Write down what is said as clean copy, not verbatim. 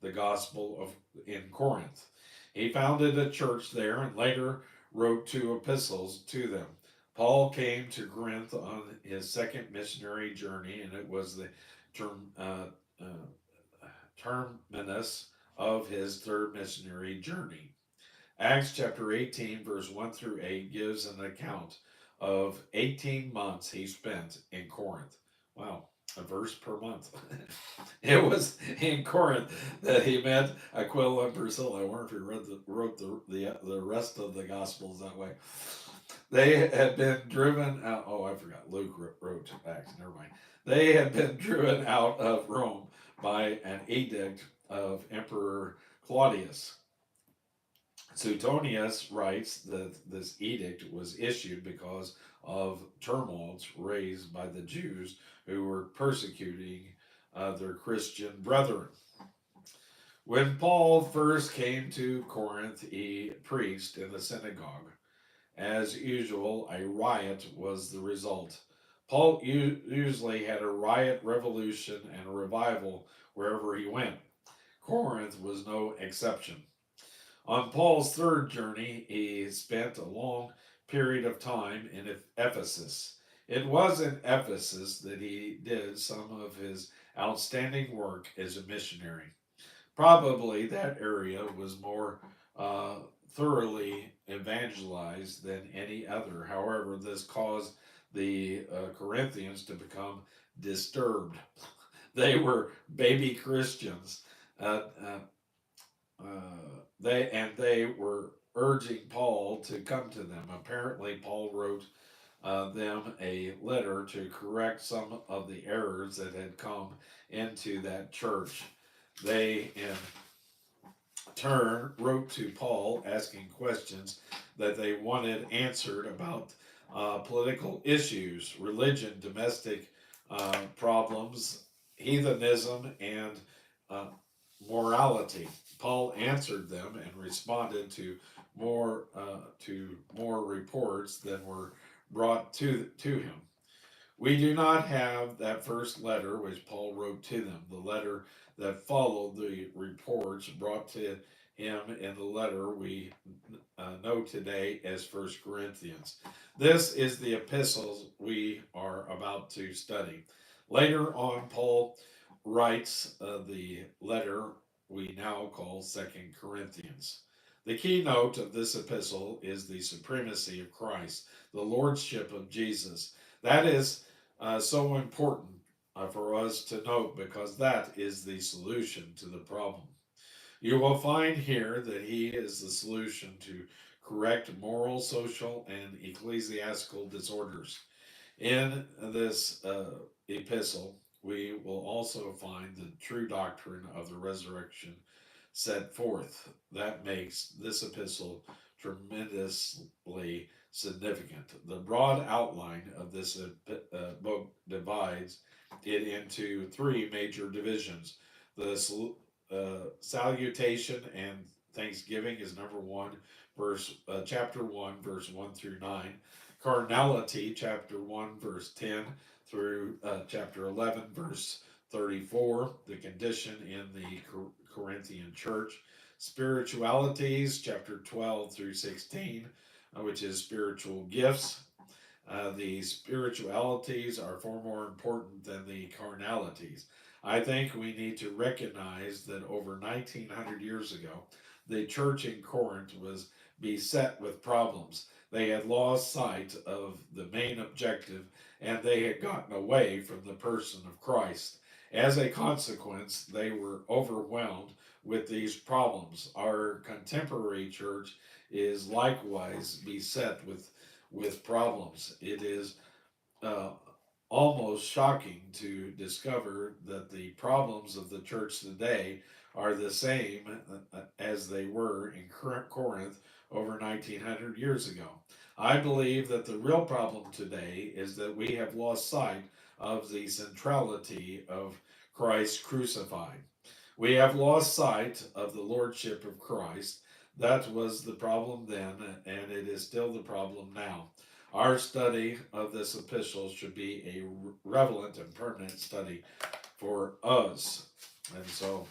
the gospel in Corinth. He founded a church there and later wrote two epistles to them. Paul came to Corinth on his second missionary journey, and it was the term, terminus of his third missionary journey. Acts chapter 18, verse 1 through 8 gives an account of 18 months he spent in Corinth. Wow, a verse per month. It was in Corinth that he met Aquila and Priscilla. I wonder if he wrote the rest of the Gospels that way. They had been driven out. Oh, I forgot. Luke wrote Acts. Never mind. They had been driven out of Rome by an edict of Emperor Claudius. Suetonius writes that this edict was issued because of tumults raised by the Jews who were persecuting their Christian brethren. When Paul first came to Corinth, he preached in the synagogue. As usual, a riot was the result. Paul usually had a riot, revolution, and a revival wherever he went. Corinth was no exception. On Paul's third journey, he spent a long period of time in Ephesus. It was in Ephesus that he did some of his outstanding work as a missionary. Probably that area was more thoroughly evangelized than any other. However, this caused the Corinthians to become disturbed. They were baby Christians. Uh, uh, they were urging Paul to come to them. Apparently, Paul wrote them a letter to correct some of the errors that had come into that church. They, in turn, wrote to Paul asking questions that they wanted answered about political issues, religion, domestic problems, heathenism, and uh, morality. Paul answered them and responded to more reports than were brought to him. We do not have that first letter which Paul wrote to them. The letter that followed the reports brought to him in the letter we know today as First Corinthians. This is the epistles we are about to study. Later on, Paul writes the letter we now call Second Corinthians. The keynote of this epistle is the supremacy of Christ, the lordship of Jesus. That is so important for us to note because that is the solution to the problem. You will find here that he is the solution to correct moral, social, and ecclesiastical disorders. In this epistle, we will also find the true doctrine of the resurrection set forth. That makes this epistle tremendously significant. The broad outline of this book divides it into three major divisions. The salutation and thanksgiving is number one, chapter 1, verse 1 through 9. Carnality, chapter 1, verse 10 through chapter 11, verse 34, the condition in the Corinthian church. Spiritualities, chapter 12 through 16, which is spiritual gifts. The spiritualities are far more important than the carnalities. I think we need to recognize that over 1900 years ago, the church in Corinth was beset with problems. They had lost sight of the main objective and they had gotten away from the person of Christ. As a consequence, they were overwhelmed with these problems. Our contemporary church is likewise beset with problems. It is uh, almost shocking to discover that the problems of the church today are the same as they were in Corinth over 1900 years ago. I believe that the real problem today is that we have lost sight of the centrality of Christ crucified. We have lost sight of the lordship of Christ. That was the problem then, and it is still the problem now. Our study of this epistle should be a relevant and permanent study for us. And so